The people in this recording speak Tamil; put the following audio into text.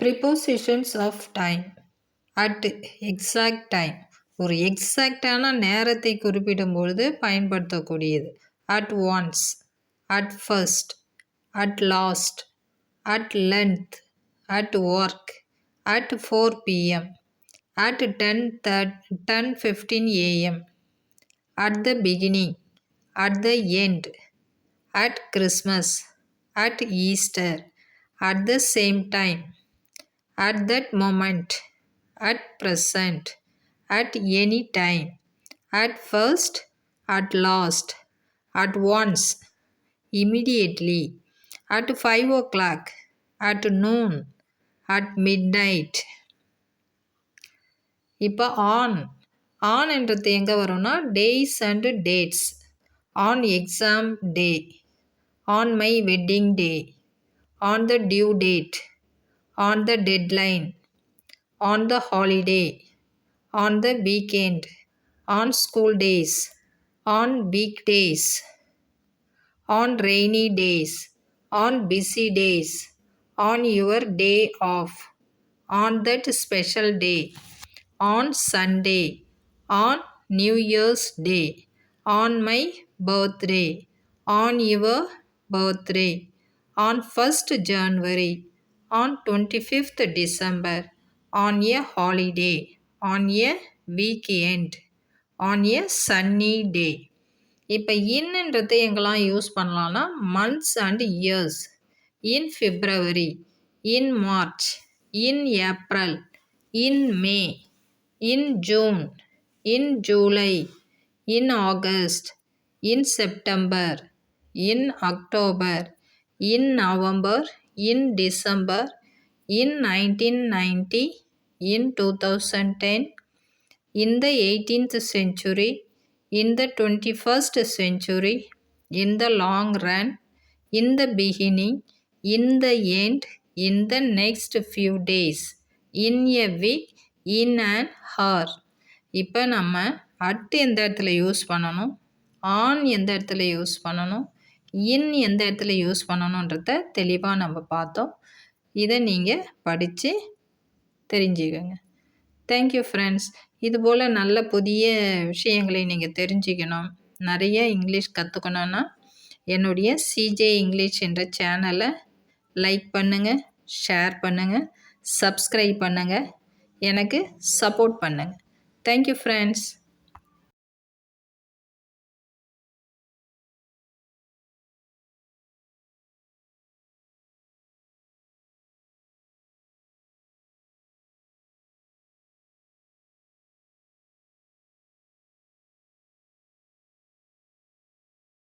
Prepositions of time. At exact time. ஒரு எக்ஸாக்டான நேரத்தை குறிப்பிடும்பொழுது பயன்படுத்தக்கூடியது. At once, at first, at last, at length, at work, at 4 p.m., at 10:15 a.m., at the beginning, at the end, at Christmas, at Easter, at the same time, at that moment, at present, at any time, at first, at last, at once, immediately, at 5 o'clock, at noon, at midnight. இப்போ ஆன் என்றது எங்கே வரும்னா days and dates. On exam day, on my wedding day, on the due date, on the deadline, on the holiday, on the weekend, on school days, on week days, on rainy days, on busy days, on your day off, on that special day, on Sunday, on New Year's Day, on my birthday, on your birthday, on 1st January, on 25th December, on a holiday, on a weekend, on a sunny day. இப்போ இன்னன்றதை எங்கெல்லாம் யூஸ் பண்ணலான்னா months and years. In February, in March, in April, in May, in June, in July, in August, in September, in October, in November, in December, in 1990, in 2010, in the 18th century, in the 21st century, in the long run, in the beginning, in the end, in the next few days, in a week, in an hour. இப்போ நம்ம அட் எந்த இடத்துல யூஸ் பண்ணணும், ஆன் எந்த இடத்துல யூஸ் பண்ணணும், இன் எந்த இடத்துல யூஸ் பண்ணணுன்றத தெளிவாக நம்ம பார்த்தோம். இதை நீங்கள் படித்து தெரிஞ்சுக்கோங்க. Thank you friends. இதுபோல் நல்ல புதிய விஷயங்களை நீங்கள் தெரிஞ்சுக்கணும், நிறைய இங்கிலீஷ் கற்றுக்கணுன்னா என்னுடைய சிஜே இங்கிலீஷ் என்ற சேனலை லைக் பண்ணுங்கள், ஷேர் பண்ணுங்கள், சப்ஸ்கிரைப் பண்ணுங்கள், எனக்கு சப்போர்ட் பண்ணுங்கள். Thank you friends.